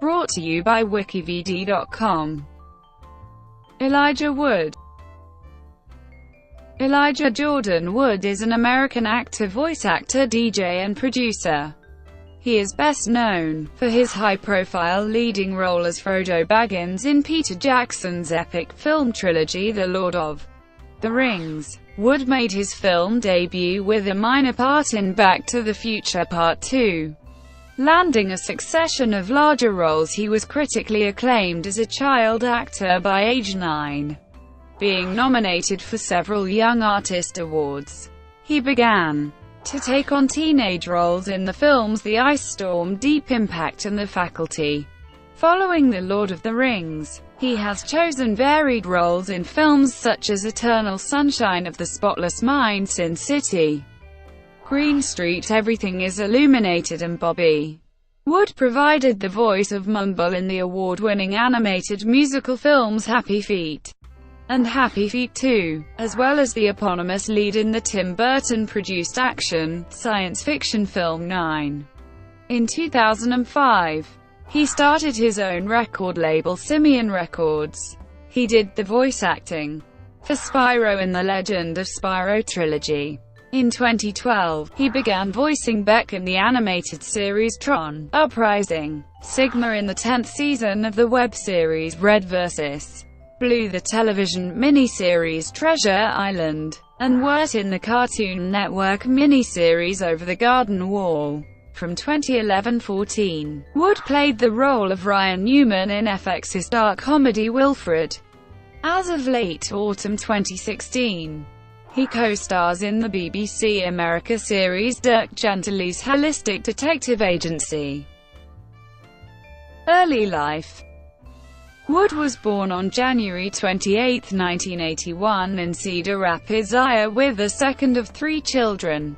Brought to you by WikiVidi.com. Elijah Wood. Elijah Jordan Wood is an American actor, voice actor, DJ and producer. He is best known for his high-profile leading role as Frodo Baggins in Peter Jackson's epic film trilogy The Lord of the Rings. Wood made his film debut with a minor part in Back to the Future Part 2. Landing a succession of larger roles, he was critically acclaimed as a child actor by age 9, being nominated for several Young Artist Awards. He began to take on teenage roles in the films The Ice Storm, Deep Impact and The Faculty. Following The Lord of the Rings, he has chosen varied roles in films such as Eternal Sunshine of the Spotless Mind, Sin City, Green Street, Everything Is Illuminated and Bobby. Wood provided the voice of Mumble in the award-winning animated musical films Happy Feet and Happy Feet 2, as well as the eponymous lead in the Tim Burton-produced action, science fiction film 9. In 2005, he started his own record label, Simian Records. He did the voice acting for Spyro in the Legend of Spyro trilogy. In 2012, he began voicing Beck in the animated series Tron: Uprising, Sigma in the 10th season of the web series Red vs. Blue, the television miniseries Treasure Island, and Wirt in the Cartoon Network miniseries Over the Garden Wall. From 2011-14, Wood played the role of Ryan Newman in FX's dark comedy Wilfred. As of late autumn 2016, he co-stars in the BBC America series Dirk Gently's Holistic Detective Agency. Early life. Wood was born on January 28, 1981 in Cedar Rapids, Iowa, with the second of 3 children.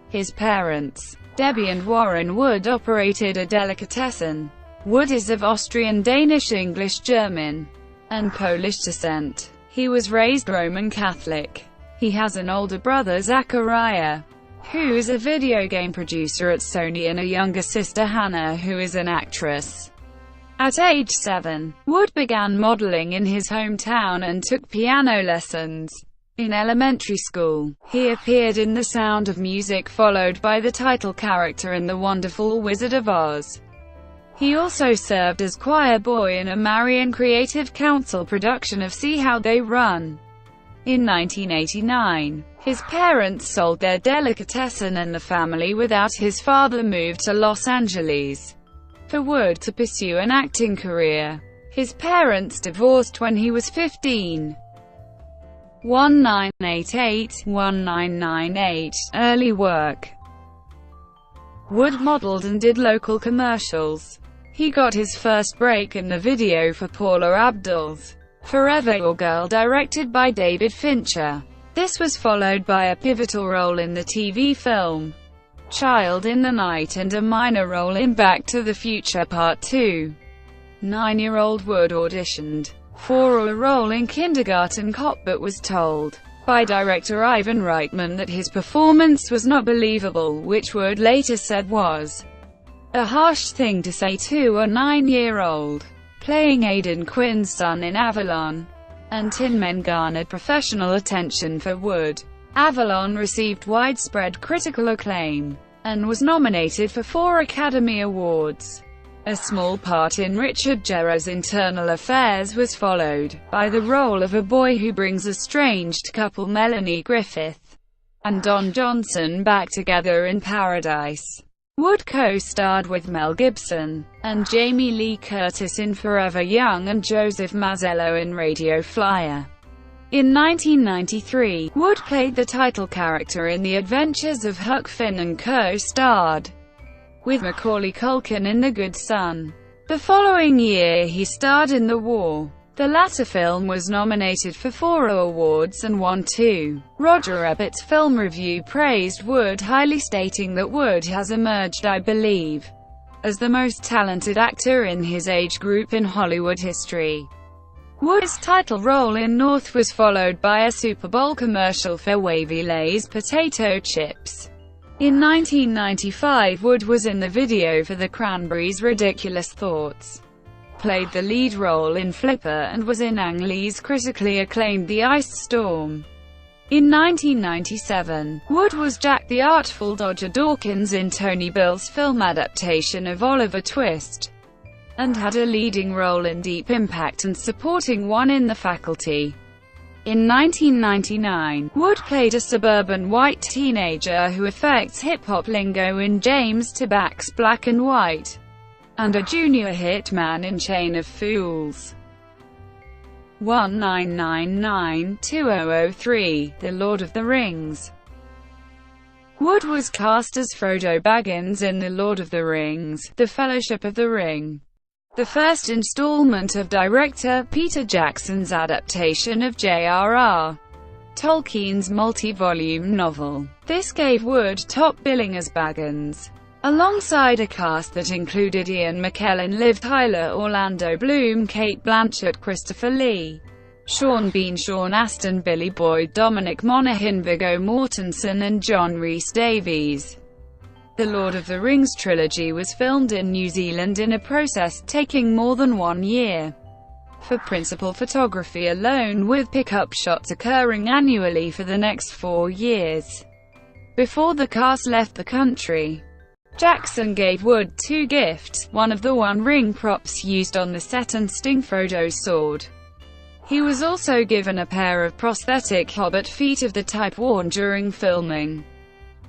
His parents, Debbie and Warren Wood, operated a delicatessen. Wood is of Austrian, Danish, English, German, and Polish descent. He was raised Roman Catholic. He has an older brother, Zachariah, who is a video game producer at Sony, and a younger sister, Hannah, who is an actress. At age 7, Wood began modeling in his hometown and took piano lessons. In elementary school, he appeared in The Sound of Music, followed by the title character in The Wonderful Wizard of Oz. He also served as choir boy in a Marion Creative Council production of See How They Run. In 1989, his parents sold their delicatessen and the family without his father moved to Los Angeles for Wood to pursue an acting career. His parents divorced when he was 15. 1988-1998, early work. Wood modeled and did local commercials. He got his first break in the video for Paula Abdul's Forever Your Girl, directed by David Fincher. This was followed by a pivotal role in the TV film Child in the Night and a minor role in Back to the Future Part 2. 9-year-old Wood auditioned for a role in Kindergarten Cop but was told by director Ivan Reitman that his performance was not believable, which Wood later said was a harsh thing to say to a 9-year-old. Playing Aidan Quinn's son in Avalon and Tin Men garnered professional attention for Wood. Avalon received widespread critical acclaim and was nominated for 4 Academy Awards. A small part in Richard Gere's Internal Affairs was followed by the role of a boy who brings estranged couple Melanie Griffith and Don Johnson back together in Paradise. Wood co-starred with Mel Gibson and Jamie Lee Curtis in Forever Young and Joseph Mazzello in Radio Flyer. In 1993, Wood played the title character in The Adventures of Huck Finn and co-starred with Macaulay Culkin in The Good Son. The following year he starred in The War. The latter film was nominated for 4 awards and won 2. Roger Ebert's film review praised Wood highly, stating that Wood has emerged, I believe, as the most talented actor in his age group in Hollywood history. Wood's title role in North was followed by a Super Bowl commercial for Wavy Lay's potato chips. In 1995, Wood was in the video for the Cranberries' Ridiculous Thoughts, played the lead role in Flipper, and was in Ang Lee's critically acclaimed The Ice Storm. In 1997, Wood was Jack the Artful Dodger Dawkins in Tony Bill's film adaptation of Oliver Twist, and had a leading role in Deep Impact and supporting one in The Faculty. In 1999, Wood played a suburban white teenager who affects hip-hop lingo in James Toback's Black and White, and a junior hitman in Chain of Fools. 1999-2003, The Lord of the Rings. Wood was cast as Frodo Baggins in The Lord of the Rings, The Fellowship of the Ring, the first installment of director Peter Jackson's adaptation of J.R.R. Tolkien's multi-volume novel. This gave Wood top billing as Baggins, alongside a cast that included Ian McKellen, Liv Tyler, Orlando Bloom, Cate Blanchett, Christopher Lee, Sean Bean, Sean Astin, Billy Boyd, Dominic Monaghan, Viggo Mortensen and John Rhys-Davies. The Lord of the Rings trilogy was filmed in New Zealand in a process taking more than 1 year for principal photography alone, with pickup shots occurring annually for the next 4 years. Before the cast left the country, Jackson gave Wood 2 gifts, one of the One Ring props used on the set and Sting Frodo's sword. He was also given a pair of prosthetic hobbit feet of the type worn during filming.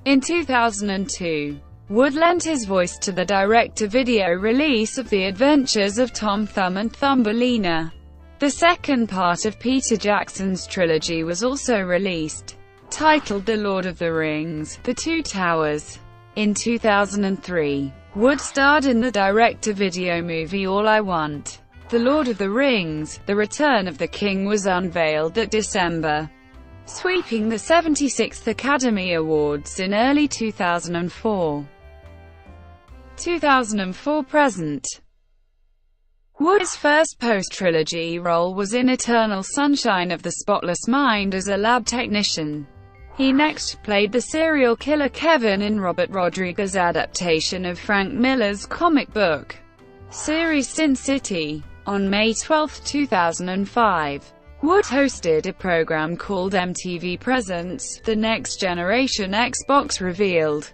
In 2002, Wood lent his voice to the direct-to-video release of The Adventures of Tom Thumb and Thumbelina. The second part of Peter Jackson's trilogy was also released, titled The Lord of the Rings: The Two Towers. In 2003, Wood starred in the direct-to-video movie All I Want. The Lord of the Rings: The Return of the King was unveiled that December, sweeping the 76th Academy Awards in early 2004. 2004-present. Wood's first post-trilogy role was in Eternal Sunshine of the Spotless Mind as a lab technician. He next played the serial killer Kevin in Robert Rodriguez's adaptation of Frank Miller's comic book series Sin City. On May 12, 2005, Wood hosted a program called MTV Presents: The Next Generation Xbox Revealed,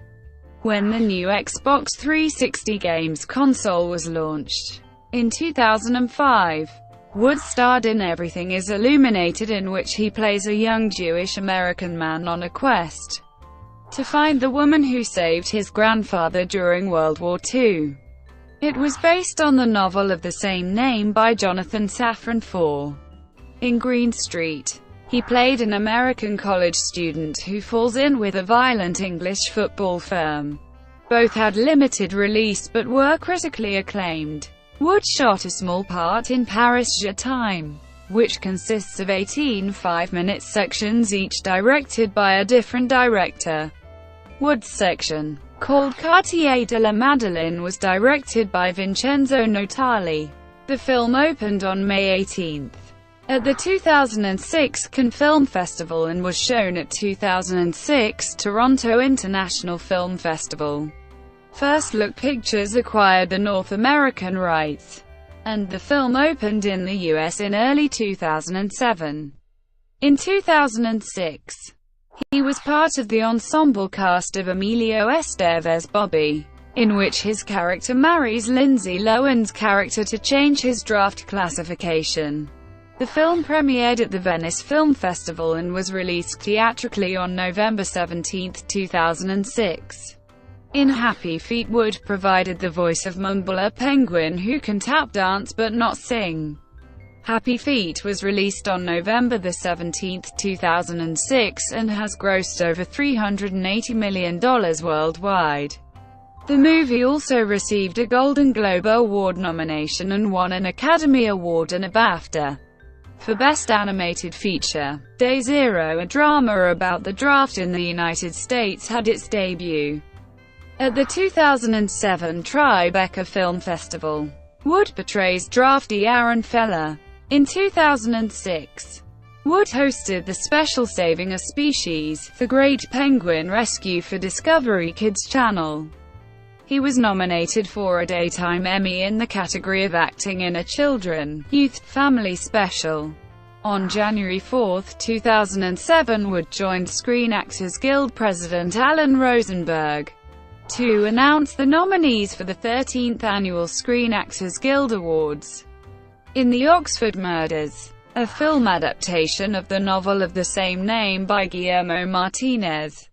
when the new Xbox 360 games console was launched. In 2005, Wood starred in Everything Is Illuminated, in which he plays a young Jewish American man on a quest to find the woman who saved his grandfather during World War II. It was based on the novel of the same name by Jonathan Safran Foer. In Green Street, he played an American college student who falls in with a violent English football firm. Both had limited release but were critically acclaimed. Wood shot a small part in Paris Je Time, which consists of 18 5-minute sections, each directed by a different director. Wood's section, called Quartier de la Madeleine, was directed by Vincenzo Notali. The film opened on May 18 at the 2006 Cannes Film Festival and was shown at 2006 Toronto International Film Festival. First Look Pictures acquired the North American rights, and the film opened in the US in early 2007. In 2006, he was part of the ensemble cast of Emilio Esteves' Bobby, in which his character marries Lindsay Lohan's character to change his draft classification. The film premiered at the Venice Film Festival and was released theatrically on November 17, 2006. In Happy Feet, Wood provided the voice of Mumble, a penguin who can tap dance but not sing. Happy Feet was released on November 17, 2006, and has grossed over $380 million worldwide. The movie also received a Golden Globe Award nomination and won an Academy Award and a BAFTA for Best Animated Feature. Day Zero, a drama about the draft in the United States, had its debut at the 2007 Tribeca Film Festival. Wood portrays draftee Aaron Feller. In 2006, Wood hosted the special Saving a Species, The Great Penguin Rescue for Discovery Kids Channel. He was nominated for a Daytime Emmy in the category of Acting in a Children, Youth, Family Special. On January 4, 2007, Wood joined Screen Actors Guild President Alan Rosenberg to announce the nominees for the 13th Annual Screen Actors Guild Awards. In The Oxford Murders, a film adaptation of the novel of the same name by Guillermo Martinez,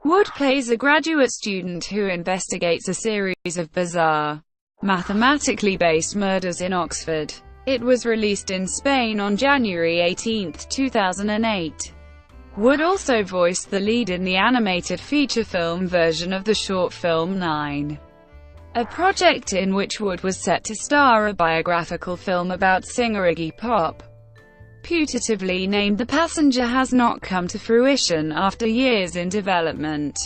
Wood plays a graduate student who investigates a series of bizarre, mathematically based murders in Oxford. It was released in Spain on January 18, 2008. Wood also voiced the lead in the animated feature film version of the short film 9, a project in which Wood was set to star, a biographical film about singer Iggy Pop. Putatively named The Passenger, has not come to fruition after years in development.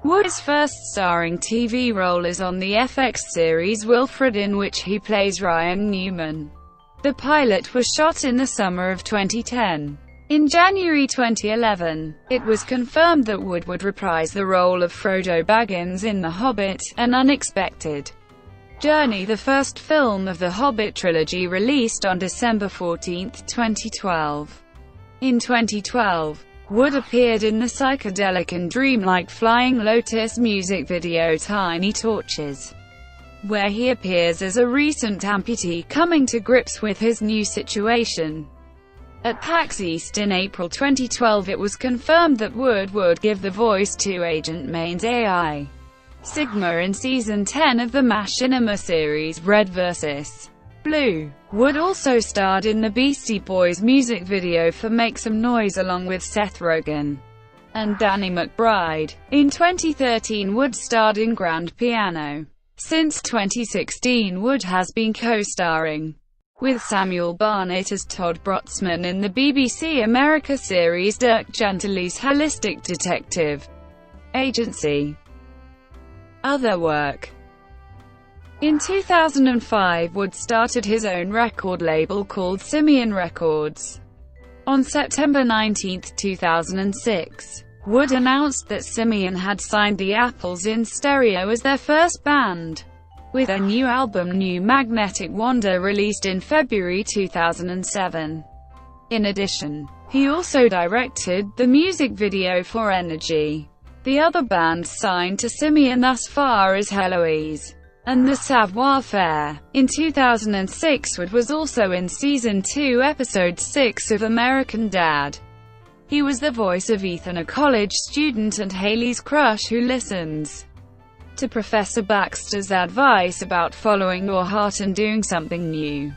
Wood's first starring TV role is on the FX series Wilfred, in which he plays Ryan Newman. The pilot was shot in the summer of 2010. In January 2011, it was confirmed that Wood would reprise the role of Frodo Baggins in The Hobbit, An Unexpected Journey, the first film of the Hobbit trilogy, released on December 14, 2012. In 2012, Wood appeared in the psychedelic and dreamlike Flying Lotus music video Tiny Torches, where he appears as a recent amputee coming to grips with his new situation. At PAX East in April 2012, it was confirmed that Wood would give the voice to Agent Main's AI, Sigma, in Season 10 of the Machinima series Red vs. Blue. Wood also starred in the Beastie Boys music video for Make Some Noise along with Seth Rogen and Danny McBride. In 2013, Wood starred in Grand Piano. Since 2016, Wood has been co-starring with Samuel Barnett as Todd Brotzman in the BBC America series Dirk Gently's Holistic Detective Agency. Other work. In 2005, Wood started his own record label called Simian Records. On September 19, 2006, Wood announced that Simian had signed the Apples in Stereo as their first band, with their new album New Magnetic Wonder released in February 2007. In addition, he also directed the music video for Energy. The other bands signed to Simian thus far is Heloise and the Savoir-Faire. In 2006, Wood was also in Season 2, Episode 6 of American Dad. He was the voice of Ethan, a college student and Haley's crush who listens to Professor Baxter's advice about following your heart and doing something new.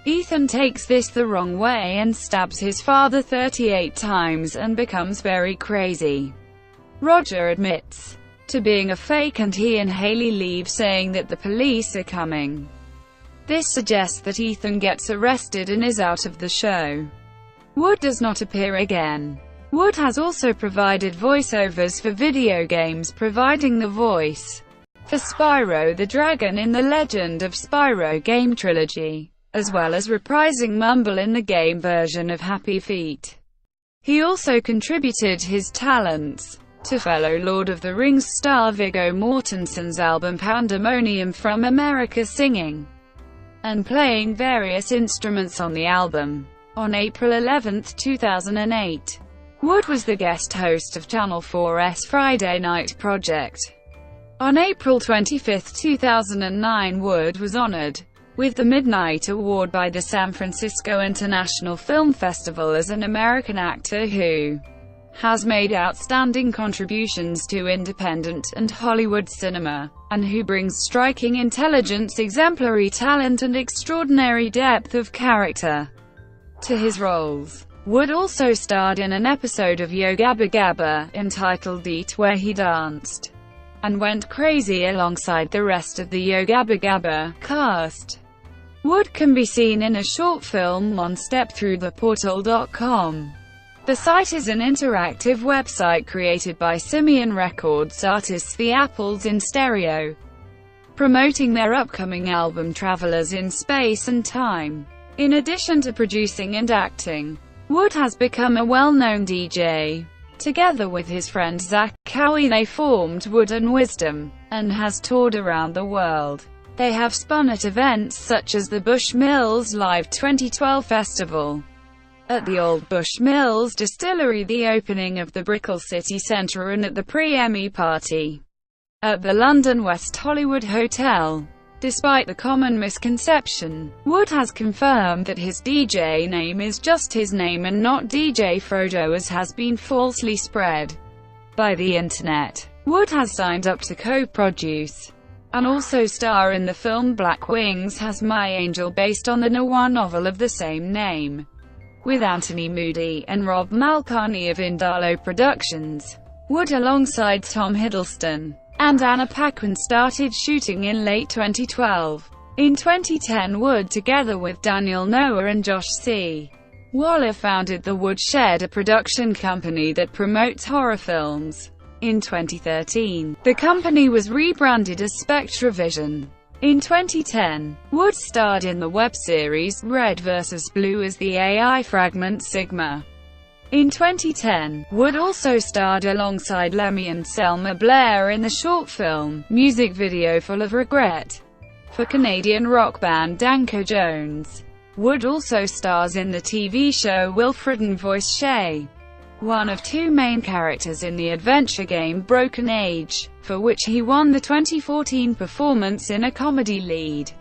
Ethan takes this the wrong way and stabs his father 38 times and becomes very crazy. Roger admits to being a fake and he and Haley leave, saying that the police are coming. This suggests that Ethan gets arrested and is out of the show. Wood does not appear again. Wood has also provided voiceovers for video games, providing the voice for Spyro the Dragon in the Legend of Spyro game trilogy, as well as reprising Mumble in the game version of Happy Feet. He also contributed his talents to fellow Lord of the Rings star Viggo Mortensen's album Pandemonium from America, singing and playing various instruments on the album. On April 11, 2008, Wood was the guest host of Channel 4's Friday Night Project. On April 25, 2009, Wood was honored with the Midnight Award by the San Francisco International Film Festival as an American actor who has made outstanding contributions to independent and Hollywood cinema, and who brings striking intelligence, exemplary talent, and extraordinary depth of character to his roles. Wood also starred in an episode of Yo Gabba Gabba, entitled Eat, where he danced and went crazy alongside the rest of the Yo Gabba Gabba cast. Wood can be seen in a short film on StepThroughThePortal.com. The site is an interactive website created by Simian Records artists The Apples in Stereo, promoting their upcoming album Travelers in Space and Time. In addition to producing and acting, Wood has become a well-known DJ. Together with his friend Zach Cowie, they formed Wood and Wisdom, and has toured around the world. They have spun at events such as the Bush Mills Live 2012 Festival at the Old Bush Mills Distillery, the opening of the Brickell City Centre, and at the pre-Emmy party at the London West Hollywood Hotel. Despite the common misconception, Wood has confirmed that his DJ name is just his name and not DJ Frodo, as has been falsely spread by the internet. Wood has signed up to co-produce and also star in the film Black Wings Has My Angel, based on the noir novel of the same name, with Anthony Moody and Rob Malcarney of Indalo Productions. Wood, alongside Tom Hiddleston and Anna Paquin, started shooting in late 2012. In 2010, Wood, together with Daniel Noah and Josh C. Waller, founded the Woodshed, a production company that promotes horror films. In 2013, the company was rebranded as SpectraVision. In 2010, Wood starred in the web series Red vs. Blue as the AI fragment Sigma. In 2010, Wood also starred alongside Lemmy and Selma Blair in the short film music video Full of Regret for Canadian rock band Danko Jones. Wood also stars in the TV show Wilfred and voiced Shay, one of two main characters in the adventure game Broken Age, for which he won the 2014 Performance in a Comedy lead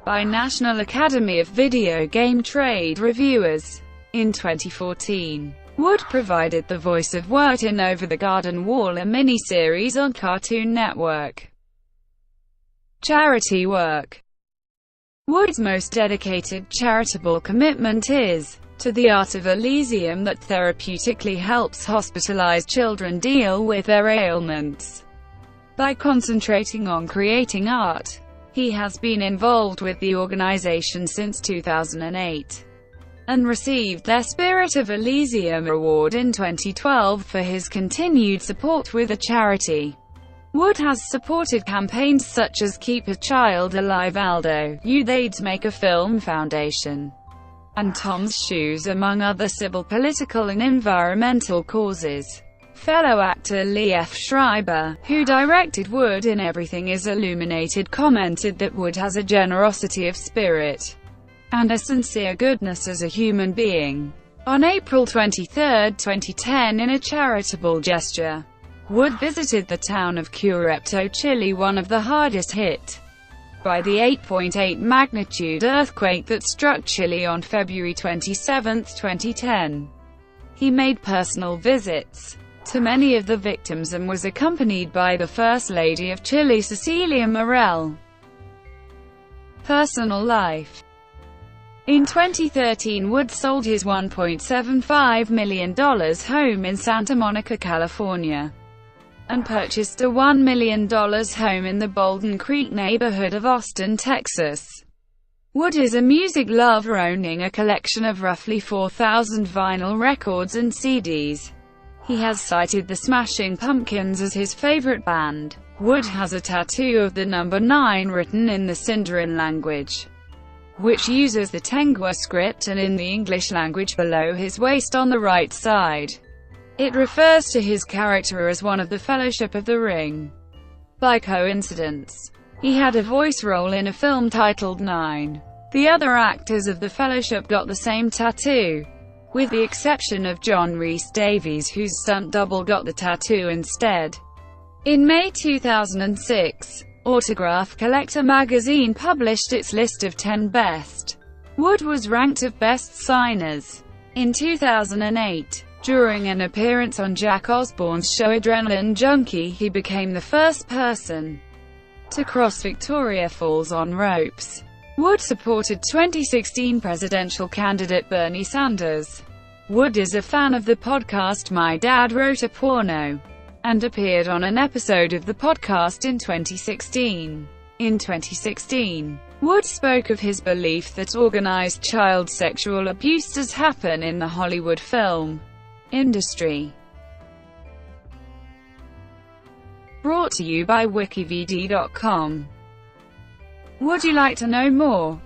by National Academy of Video Game Trade Reviewers. In 2014, Wood provided the voice of Wirt in Over the Garden Wall, a mini-series on Cartoon Network. Charity work. Wood's most dedicated charitable commitment is to the Art of Elysium, that therapeutically helps hospitalized children deal with their ailments by concentrating on creating art. He has been involved with the organization since 2008 and received their Spirit of Elysium Award in 2012 for his continued support with the charity. Wood has supported campaigns such as Keep a Child Alive, Aldo, Youth AIDS Make a Film Foundation, and Tom's Shoes, among other civil, political and environmental causes. Fellow actor Lee F. Schreiber, who directed Wood in Everything Is Illuminated, commented that Wood has a generosity of spirit and a sincere goodness as a human being. On April 23, 2010, in a charitable gesture, Wood visited the town of Curepto, Chile, one of the hardest hit by the 8.8 magnitude earthquake that struck Chile on February 27, 2010. He made personal visits to many of the victims and was accompanied by the First Lady of Chile, Cecilia Morel. Personal life. In 2013, Wood sold his $1.75 million home in Santa Monica, California, and purchased a $1 million home in the Bolden Creek neighborhood of Austin, Texas. Wood is a music lover, owning a collection of roughly 4,000 vinyl records and CDs. He has cited the Smashing Pumpkins as his favorite band. Wood has a tattoo of the number 9 written in the Sindarin language, which uses the Tengwa script, and in the English language below his waist on the right side. It refers to his character as one of the Fellowship of the Ring. By coincidence, he had a voice role in a film titled 9. The other actors of the Fellowship got the same tattoo, with the exception of John Rhys Davies, whose stunt double got the tattoo instead. In May 2006, Autograph Collector magazine published its list of 10 best. Wood was ranked of best signers. In 2008, during an appearance on Jack Osbourne's show Adrenaline Junkie, he became the first person to cross Victoria Falls on ropes. Wood supported 2016 presidential candidate Bernie Sanders. Wood is a fan of the podcast My Dad Wrote a Porno, and appeared on an episode of the podcast in 2016. In 2016, Wood spoke of his belief that organized child sexual abuse does happen in the Hollywood film industry. Brought to you by WikiVidi.com. Would you like to know more?